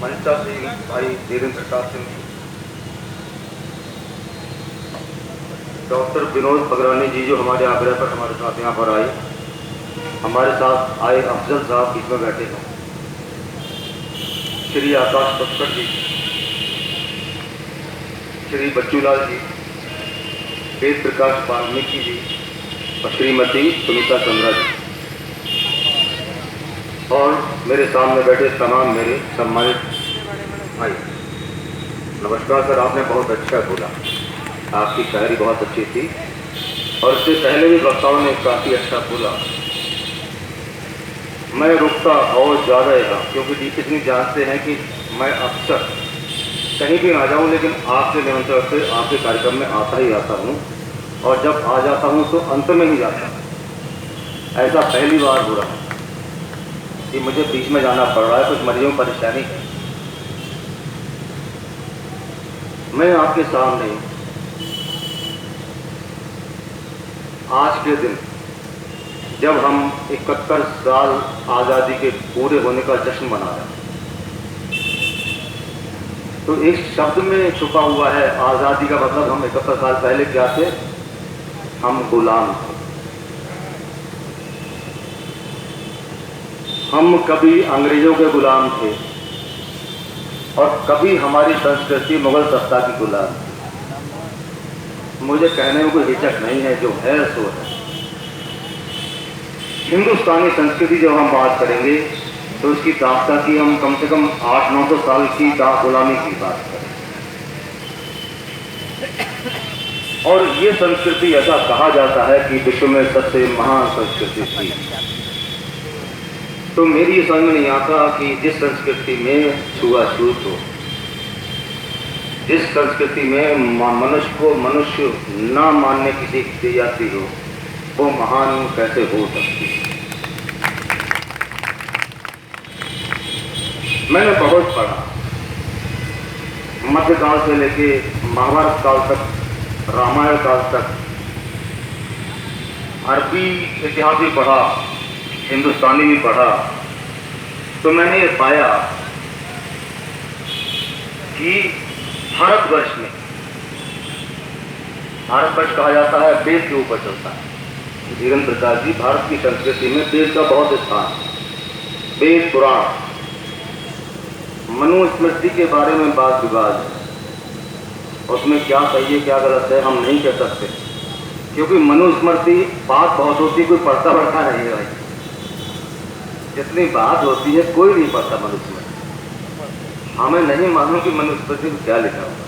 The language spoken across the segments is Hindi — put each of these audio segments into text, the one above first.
मंचा से भाई धीरेन्द्र प्रकाश सिंह, डॉक्टर विनोद पगरानी जी जो हमारे आग्रह पर हमारे साथ यहाँ पर आए, हमारे साथ आए अफजल साहब बीच में बैठे हैं, श्री आकाश पत्थर जी, श्री बच्चूलाल जी, वेद प्रकाश वाल्मीकि जी और श्रीमती सुनीता चंद्रा जी और मेरे सामने बैठे तमाम मेरे सम्मानित भाई। नमस्कार सर, आपने बहुत अच्छा बोला, आपकी शायरी बहुत अच्छी थी और इससे पहले भी वक्ताओं ने काफ़ी अच्छा बोला। मैं रुकता और ज़्यादा था क्योंकि इतनी जानते हैं कि मैं अक्सर कहीं भी आ जाऊं लेकिन आपके निमंत्रण से आपके कार्यक्रम में आता ही आता हूं और जब आ जाता हूं तो अंत में ही जाता हूं। ऐसा पहली बार हो रहा है कि मुझे बीच में जाना पड़ रहा है, कुछ मरीजों में परेशानी है। मैं आपके सामने आज के दिन जब हम 71 साल आज़ादी के पूरे होने का जश्न मना रहे हैं तो एक शब्द में छुपा हुआ है आज़ादी का मतलब। हम 71 साल पहले क्या थे? हम गुलाम थे। हम कभी अंग्रेजों के गुलाम थे और कभी हमारी संस्कृति मुगल सत्ता की गुलाम थी। मुझे कहने में कोई हिचक नहीं है, जो है सो है। हिंदुस्तानी संस्कृति जब हम बात करेंगे तो उसकी दास्ता की हम कम से कम 800-900 साल की गुलामी की बात करें और ये संस्कृति ऐसा कहा जाता है कि विश्व में सबसे महान संस्कृति थी। तो मेरी ये समझ में नहीं आता कि जिस संस्कृति में छुआछूत हो, जिस संस्कृति में मनुष्य को मनुष्य ना मानने की सीख दी जाती हो, वो महान कैसे हो सकती है। मैंने बहुत पढ़ा, मध्यकाल से लेके महाभारत काल तक, रामायण काल तक, अरबी इतिहास भी पढ़ा, हिंदुस्तानी भी पढ़ा। तो मैंने ये पाया कि भारतवर्ष में, भारतवर्ष कहा जाता है वेद के ऊपर चलता है। धीरेन्द्र प्रकाश जी, भारत की संस्कृति में वेद का बहुत स्थान है। वेद पुराण, मनुस्मृति के बारे में बात विवाद है, उसमें क्या सही है क्या गलत है हम नहीं कह सकते, क्योंकि मनुस्मृति बात बहुत होती, कोई पढ़ता पढ़ता नहीं है भाई। जितनी बात होती है कोई नहीं पढ़ता मनुस्मृति। हमें नहीं मालूम कि मनुस्मृति में क्या लिखा हुआ है।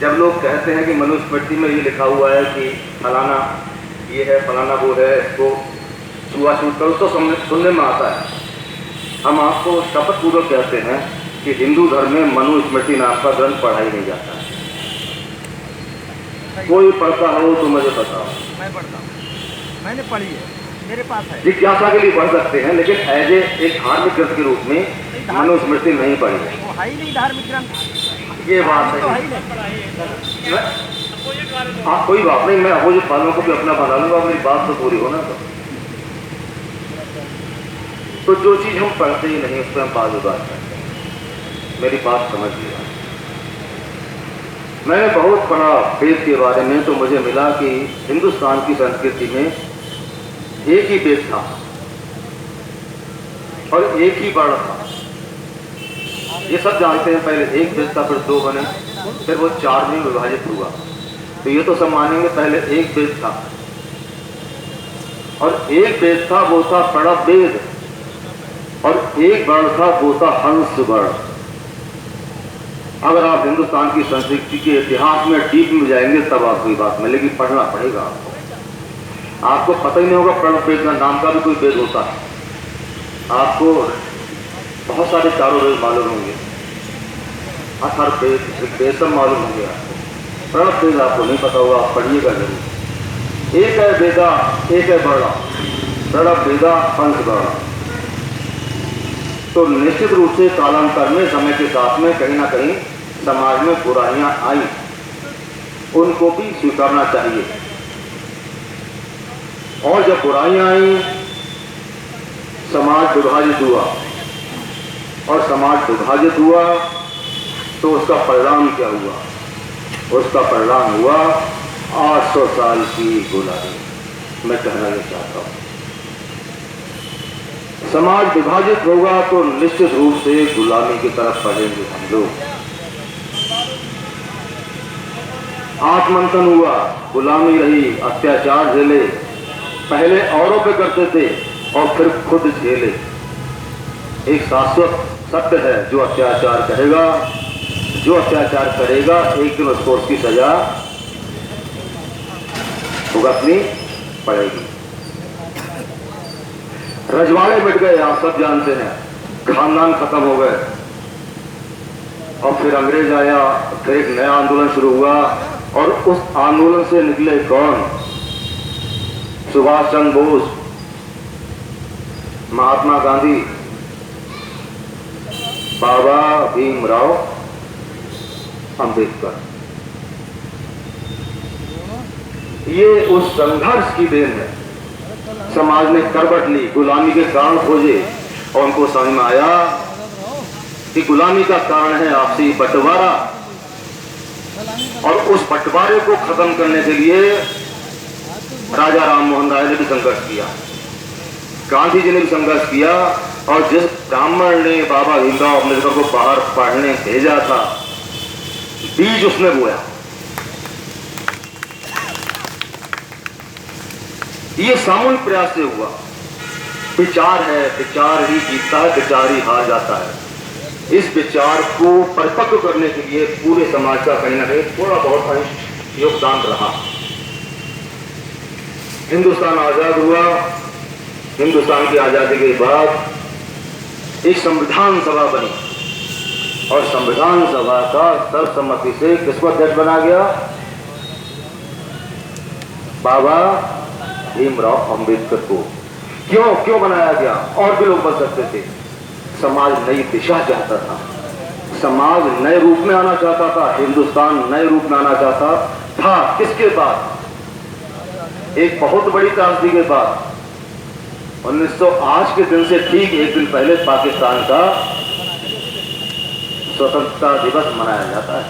जब लोग कहते हैं कि मनुस्मृति में ये लिखा हुआ है कि फलाना ये है, फलाना वो है, इसको छुआछूत करो, तो सुनने में आता है। हम आपको शपथ पूर्वक कहते हैं कि हिंदू धर्म में मनुस्मृति नाम का ग्रंथ पढ़ा ही नहीं जाता है। कोई पढ़ता हो तो मुझे बताओ। मैं पढ़ता हूँ, मैंने पढ़ी है, मेरे पास है। जिज्ञासा के लिए पढ़ सकते हैं, लेकिन एज एक धार्मिक ग्रंथ के रूप में मनुस्मृति नहीं पढ़ी है। वो है ही नहीं धार्मिक ग्रंथ, ये बात है। तो है ही नहीं। हाँ, कोई बात नहीं, मैं अपोजिट वालों को भी अपना बना लूंगा, मेरी बात तो पूरी होना। तो जो चीज हम पढ़ते ही नहीं उस पर हम बात करते हैं। मेरी बात समझ लिया। मैंने बहुत पढ़ा वेद के बारे में, तो मुझे मिला कि हिंदुस्तान की संस्कृति में एक ही वेद था और एक ही वर्ण था। ये सब जानते हैं, पहले एक वेद था, फिर 2 बने, फिर वो 4 में विभाजित हुआ। तो ये तो सब मानेंगे पहले एक वेद था और एक वेद था, वो था प्रणव वेद, और एक वर्ण था, वो था हंस वर्ण। अगर आप हिंदुस्तान की संस्कृति के इतिहास में डीप में जाएंगे तब आपको ये बात मिलेगी, पढ़ना पड़ेगा आपको। आपको पता ही नहीं होगा प्रणव वेद का नाम का भी कोई वेद होता है। आपको बहुत सारे चारों वेद मालूम होंगे, अथर्व वेद सब मालूम होंगे आपको। प्रणव वेद आपको नहीं पता होगा, आप पढ़िएगा जरूर। एक है वेदा, एक है वर्णा, प्रणव वेदा हंस वर्णा। तो निश्चित रूप से कालांतर में, समय के साथ में कहीं ना कहीं समाज में बुराइयां आई, उनको भी स्वीकारना चाहिए। और जब बुराइयां आई, समाज विभाजित हुआ, और समाज विभाजित हुआ तो उसका परिणाम क्या हुआ? उसका परिणाम हुआ 800 साल की गुलामी। मैं कहना ये चाहता हूं, समाज विभाजित होगा तो निश्चित रूप से गुलामी की तरफ बढ़ेंगे हम लोग। आत्मंथन हुआ, गुलामी रही, अत्याचार झेले, पहले औरों पे करते थे और फिर खुद झेले। एक शाश्वत सत्य है, जो अत्याचार करेगा, जो अत्याचार करेगा, एक दिन उसको उसकी सजा भुगतनी पड़ेगी। रजवाड़े मिट गए, आप सब जानते हैं, खानदान खत्म हो गए, और फिर अंग्रेज आया, फिर एक नया आंदोलन शुरू हुआ, और उस आंदोलन से निकले कौन? सुभाष चंद्र बोस, महात्मा गांधी, बाबा भीमराव अंबेडकर। ये उस संघर्ष की देन है। समाज ने करवट ली, गुलामी के कारण खोजे, और उनको समझ में आया कि गुलामी का कारण है आपसी बंटवारा, और उस बंटवारे को खत्म करने के लिए राजा राम मोहन राय ने भी संघर्ष किया, गांधी जी ने भी संघर्ष किया, और जिस ब्राह्मण ने बाबा भीमराव अम्बेडकर को बाहर पढ़ने भेजा था, बीज उसने बोया। ये सामूहिक प्रयास से हुआ। विचार है, विचार ही जीतता है, विचार ही हार जाता है। इस विचार को परिपक्व करने के लिए पूरे समाज का कहीं ना कहीं थोड़ा बहुत योगदान रहा। हिंदुस्तान आजाद हुआ। हिंदुस्तान की आजादी के बाद एक संविधान सभा बनी, और संविधान सभा का सर्वसम्मति से किसको अध्यक्ष बना गया? बाबा भीमराव अंबेडकर को। क्यों बनाया गया? और भी लोग बन सकते थे। समाज नई दिशा चाहता था, समाज नए रूप में आना चाहता था, हिंदुस्तान नए रूप में आना चाहता था। किसके बाद? एक बहुत बड़ी त्रासदी के बाद। 1900 आज के दिन से ठीक एक दिन पहले पाकिस्तान का स्वतंत्रता दिवस मनाया जाता है।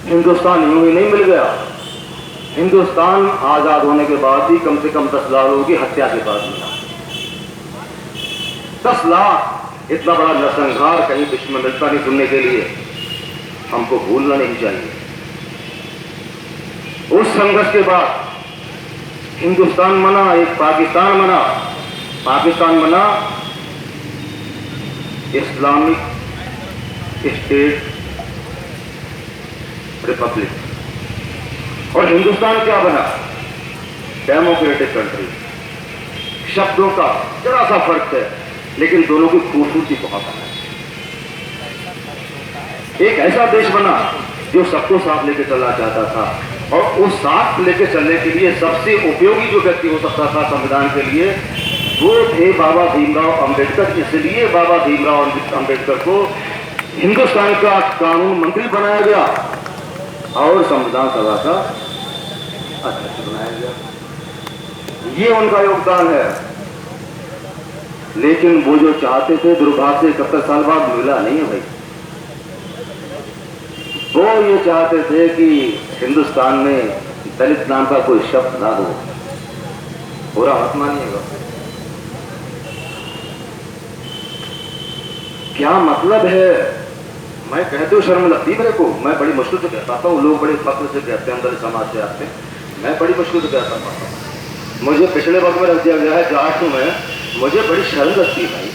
हिंदुस्तान यूं ही नहीं मिल गया। हिंदुस्तान आजाद होने के बाद ही कम से कम 10 लाख लोगों की हत्या के बाद मिला। 10 लाख, इतना बड़ा नरसंहार कहीं विश्व में मिलता नहीं सुनने के लिए। हमको भूलना नहीं चाहिए। उस संघर्ष के बाद हिंदुस्तान बना, एक पाकिस्तान बना। पाकिस्तान बना इस्लामिक स्टेट रिपब्लिक, और हिंदुस्तान क्या बना? Democratic country. शब्दों का जरा सा फर्क है, लेकिन दोनों की खूबसूरती बहुत है। एक ऐसा देश बना जो सबको साथ लेके चलना चाहता था, और उस साथ लेके चलने के लिए सबसे उपयोगी जो व्यक्ति हो सकता था संविधान के लिए, वो थे बाबा भीमराव अंबेडकर। इसलिए बाबा भीमराव अंबेडकर को हिंदुस्तान का कानून मंत्री बनाया गया और संविधान सभा का अध्यक्ष बनाया गया। ये उनका योगदान है। लेकिन वो जो चाहते थे, दुर्भाग्य से 71 साल बाद मिला नहीं है भाई। वो ये चाहते थे कि हिंदुस्तान में दलित नाम का कोई शब्द ना हो। बुरा मत मानिएगा। क्या मतलब है? मैं कहते हूँ शर्म लगती मेरे को। मैं बड़ी मुश्किल से कहता हूँ, लोग बड़े फख्र से कहते हैं, दलित समाज से आते हैं, मैं बड़ी मुश्किल से कहता हूँ। मुझे पिछले वक्त में रख दिया गया है जाट हूं मैं, मुझे बड़ी शर्म लगती है भाई।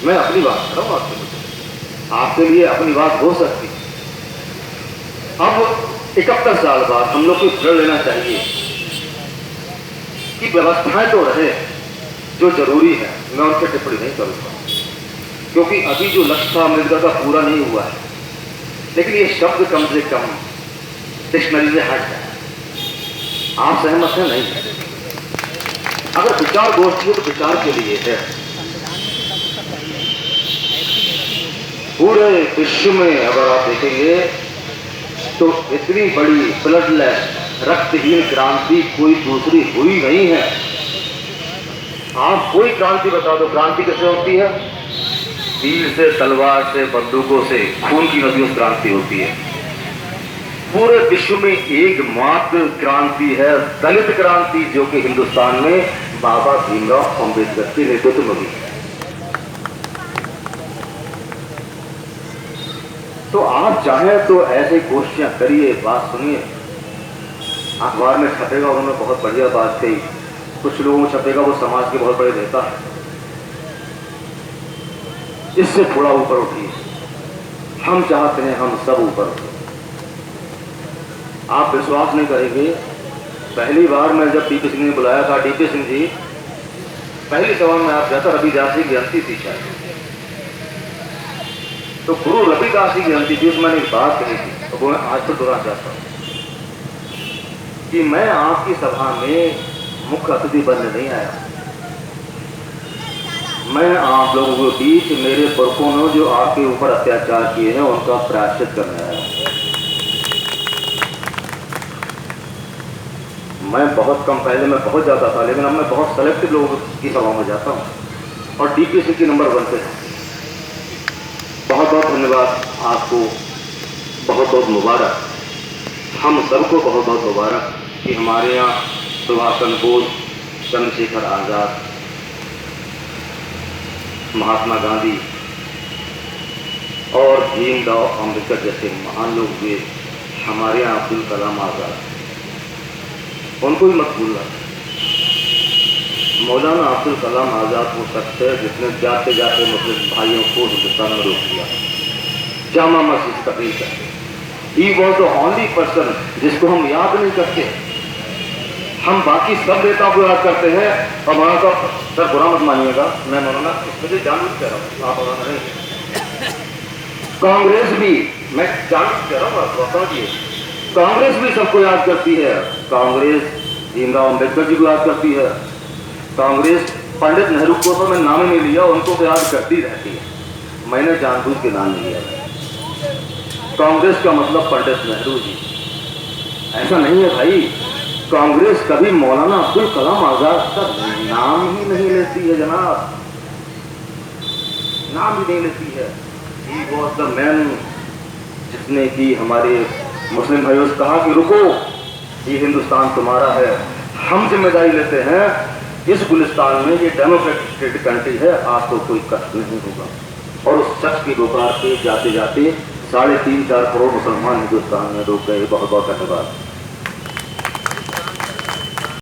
मैं अपनी बात कर रहा हूँ आपके लिए अपनी बात हो सकती। अब 71 साल बाद हम लोग को प्रण लेना चाहिए कि व्यवस्थाएं तो रहे जो जरूरी है। मैं उन पर टिप्पणी नहीं करूंगा, क्योंकि अभी जो लक्ष्य था अम्बेडकर का पूरा नहीं हुआ है। लेकिन ये शब्द कम से कम डिक्शनरी से हट जाए। आप सहमत हैं? नहीं है। अगर विचार गोष्ठी है तो विचार के लिए है। पूरे विश्व में अगर आप देखेंगे तो इतनी बड़ी ब्लडलेस रक्तहीन क्रांति कोई दूसरी हुई नहीं है। आप कोई क्रांति बता दो, क्रांति कैसे होती है? तीर से, तलवार से, बंदूकों से, खून की नदियों से क्रांति होती है। पूरे विश्व में एकमात्र क्रांति है दलित क्रांति, जो कि हिंदुस्तान में बाबा भीमराव अम्बेडकर के नेतृत्व में हुई। तो आप चाहें तो ऐसे कोशिशें करिए, बात सुनिए। अखबार में छपेगा, उन्होंने बहुत बढ़िया बात कही। कुछ लोगों को छपेगा वो समाज के बहुत बड़े नेता है, इससे थोड़ा ऊपर उठिए। हम चाहते हैं हम सब ऊपर उठे। आप विश्वास नहीं करेंगे, पहली बार मैं जब डीपी सिंह ने बुलाया था, डीपी सिंह जी पहली सभा में आप जाता, रविदास जी की जयंती थी शायद, तो गुरु रविदास जी की जयंती थी, उसमें मैंने एक बात कही थी, तो वो मैं आज तक दोहराना चाहता हूं कि मैं आपकी सभा में मुख्य अतिथि बनने नहीं आया, मैं आप लोगों के बीच मेरे पुरखों ने जो आपके ऊपर अत्याचार किए हैं उनका प्रायश्चित करने आया हूं। मैं बहुत कम, पहले मैं बहुत जाता था, लेकिन अब मैं बहुत सेलेक्टिव लोगों की सभा में जाता हूं और डीपीसी की नंबर 1 पे। बहुत बहुत धन्यवाद आपको, बहुत बहुत मुबारक, हम सबको बहुत बहुत मुबारक कि हमारे यहाँ सुभाष चंद्र बोस, चंद्रशेखर आजाद, महात्मा गांधी और भीमराव अम्बेडकर जैसे महान लोग हुए। हमारे यहाँ अब्दुल कलाम आजाद, उनको भी मत भूलना। मौलाना अब्दुल कलाम आजाद वो शख्स है जिसने जाते जाते मुस्लिम भाइयों को हिंदुस्तान में रोक दिया, जामा मस्जिद तकरीर करके। He was the only person जिसको हम याद नहीं करते। हम बाकी सब नेताओं को याद करते हैं। और मौलाना का सर बुरा मत मानिएगा, मैं मौलाना मुझे जानबूझ कह रहा हूँ, आप मौलाना नहीं। कांग्रेस भी, मैं जानबूझ कह रहा हूँ, आप बताइए, कांग्रेस भी सबको याद करती है। कांग्रेस भीमराव अम्बेडकर जी को याद करती है। कांग्रेस पंडित नेहरू को तो मैं नाम नहीं लिया, उनको तो याद करती रहती है, मैंने जानबूझ के नाम नहीं लिया। कांग्रेस का मतलब पंडित नेहरू जी, ऐसा नहीं है भाई। कांग्रेस कभी मौलाना अब्दुल कलाम आजाद का नाम ही नहीं लेती है जनाब, नाम ही नहीं लेती है। ही वॉज द मैन जिसने कि हमारे मुस्लिम भाइयों से कहा कि रुको, ये हिंदुस्तान तुम्हारा है, हम जिम्मेदारी लेते हैं, इस गुलिस्तान में ये डेमोक्रेटिक कंट्री है, आपको कोई कष्ट नहीं होगा। और उस शख्स की गुबार पे जाते जाते 3.5-4 करोड़ मुसलमान हिंदुस्तान में रुक गए। बहुत बहुत धन्यवाद।